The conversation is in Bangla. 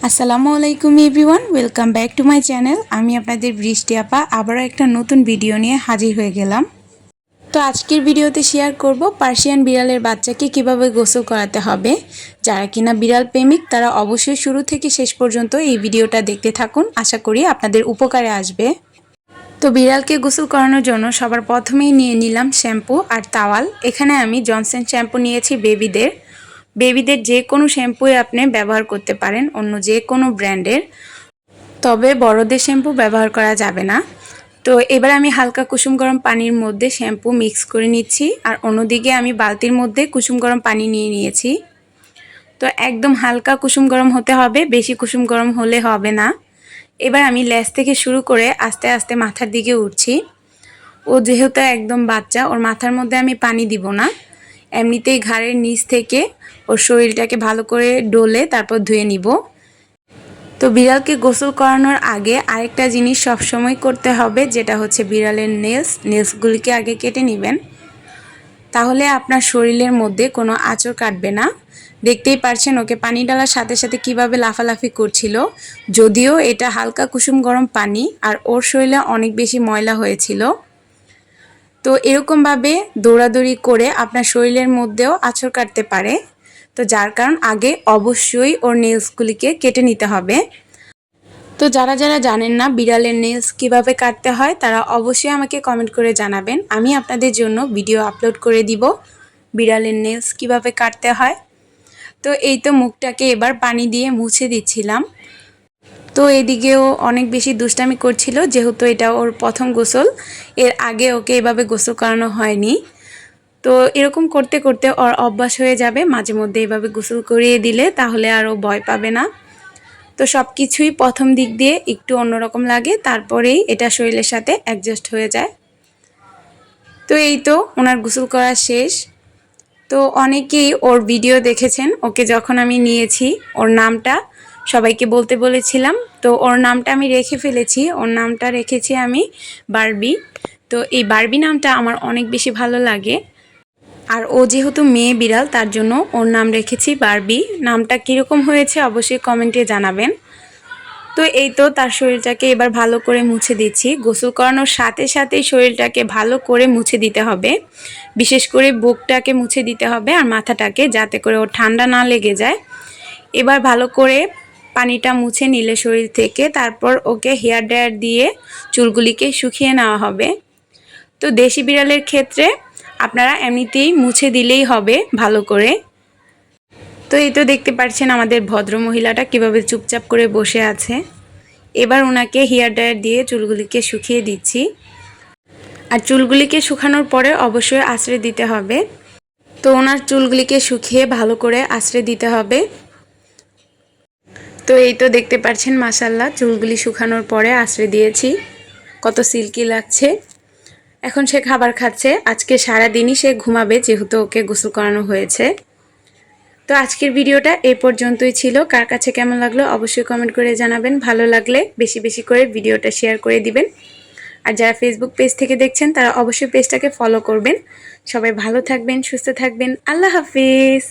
আসসালামু আলাইকুম everyone, welcome back to my channel. আমি আপনাদের বৃষ্টি আপা আবারও একটা নতুন ভিডিও নিয়ে হাজির হয়ে গেলাম। তো আজকের ভিডিওতে শেয়ার করব পার্সিয়ান বিড়ালের বাচ্চাকে কিভাবে গোসল করাতে হবে। যারা কিনা বিড়াল প্রেমিক তারা অবশ্যই শুরু থেকে শেষ পর্যন্ত এই ভিডিওটা দেখতে থাকুন, আশা করি আপনাদের উপকারে আসবে। তো বিড়ালকে গোসল করানোর জন্য সবার প্রথমেই নিয়ে নিলাম শ্যাম্পু আর তাওয়াল। এখানে আমি জনসন শ্যাম্পু নিয়েছি বেবিদের যে কোনো শ্যাম্পুই আপনি ব্যবহার করতে পারেন, অন্য যে কোনো ব্র্যান্ডের, তবে বড়দের শ্যাম্পু ব্যবহার করা যাবে না। তো এবার আমি হালকা কুসুম গরম পানির মধ্যে শ্যাম্পু মিক্স করে নিচ্ছি, আর অন্যদিকে আমি বালতির মধ্যে কুসুম গরম পানি নিয়ে নিয়েছি। তো একদম হালকা কুসুম গরম হতে হবে, বেশি কুসুম গরম হলে হবে না। এবার আমি লেজ থেকে শুরু করে আস্তে আস্তে মাথার দিকে উঠছি। ও যেহেতু একদম বাচ্চা, ওর মাথার মধ্যে আমি পানি দিব না, এমনিতেই ঘাড়ের নিচ থেকে ওর শরীরটাকে ভালো করে ডলে তারপর ধুয়ে নিব। তো বিড়ালকে গোসল করানোর আগে আরেকটা জিনিস সবসময় করতে হবে, যেটা হচ্ছে বিড়ালের নেলসগুলিকে আগে কেটে নেবেন, তাহলে আপনার শরীরের মধ্যে কোনো আঁচড় কাটবে না। দেখতেই পারছেন ওকে পানি ডালার সাথে সাথে কিভাবে লাফালাফি করছিল, যদিও এটা হালকা কুসুম গরম পানি আর ওর শরীরে অনেক বেশি ময়লা হয়েছিল। তো এরকমভাবে দৌড়াদৌড়ি করে আপনার শরীরের মধ্যেও আঁচড় কাটতে পারে, তো যার কারণ আগে অবশ্যই ওর নেলসগুলিকে কেটে নিতে হবে। তো যারা যারা জানেন না বিড়ালের নেলস কিভাবে কাটতে হয় তারা অবশ্যই আমাকে কমেন্ট করে জানাবেন, আমি আপনাদের জন্য ভিডিও আপলোড করে দিব বিড়ালের নেলস কিভাবে কাটতে হয়। তো এই তো মুখটাকে এবার পানি দিয়ে মুছে দিচ্ছিলাম। তো এদিকেও অনেক বেশি দুষ্টামি করছিল, যেহেতু এটা ওর প্রথম গোসল, এর আগে ওকে এভাবে গোসল করানো হয়নি। তো এরকম করতে করতে ওর অভ্যাস হয়ে যাবে, মাঝে মধ্যে এভাবে গোসল করিয়ে দিলে তাহলে আর ও ভয় পাবে না। তো সব কিছুই প্রথম দিক দিয়ে একটু অন্যরকম লাগে, তারপরেই এটা শরীরের সাথে অ্যাডজাস্ট হয়ে যায়। তো এই তো ওনার গোসল করা শেষ। তো অনেকেই ওর ভিডিও দেখেছেন, ওকে যখন আমি নিয়েছি ওর নামটা সবাইকে বলতে বলেছিলাম, তো ওর নামটা আমি রেখে ফেলেছি, ওর নামটা রেখেছি আমি বারবি। তো এই বারবি নামটা আমার অনেক বেশি ভালো লাগে, আর ও যেহেতু মেয়ে বিড়াল তার জন্য ওর নাম রেখেছি বারবি। নামটা কীরকম হয়েছে অবশ্যই কমেন্টে জানাবেন। তো এই তো তার শরীরটাকে এবার ভালো করে মুছে দিচ্ছি। গোসল করানোর সাথে সাথেই শরীরটাকে ভালো করে মুছে দিতে হবে, বিশেষ করে বুকটাকে মুছে দিতে হবে আর মাথাটাকে, যাতে করে ওর ঠান্ডা না লেগে যায়। এবার ভালো করে পানিটা মুছে নিলে শরীর থেকে, তারপর ওকে হেয়ার ড্রায়ার দিয়ে চুলগুলিকে শুকিয়ে নেওয়া হবে। তো দেশি বিড়ালের ক্ষেত্রে আপনারা এমনিতেই মুছে দিলেই হবে ভালো করে। তো এই তো দেখতে পাচ্ছেন আমাদের ভদ্র মহিলাটা কিভাবে চুপচাপ করে বসে আছে। এবার ওনাকে হেয়ার ড্রায়ার দিয়ে চুলগুলিকে শুকিয়ে দিচ্ছি, আর চুলগুলিকে শুকানোর পরে অবশ্যই আঁচড়ে দিতে হবে। তো ওনার চুলগুলিকে শুকিয়ে ভালো করে আঁচড়ে দিতে হবে। তো এই তো দেখতে পাচ্ছেন মাশাআল্লাহ চুলগুলি শুকানোর পরে আঁচড়ে দিয়েছি, কত সিল্কি লাগছে। এখন সে খাবার খাচ্ছে, আজকে সারাদিনই সে ঘুমাবে যেহেতু ওকে গোসল করানো হয়েছে। তো আজকের ভিডিওটা এই পর্যন্তই ছিল, কার কাছে কেমন লাগলো অবশ্যই কমেন্ট করে জানাবেন। ভালো লাগলে বেশি বেশি করে ভিডিওটা শেয়ার করে দিবেন, আর যারা ফেসবুক পেজ থেকে দেখছেন তারা অবশ্যই পেজটাকে ফলো করবেন। সবাই ভালো থাকবেন, সুস্থ থাকবেন, আল্লাহ হাফিজ।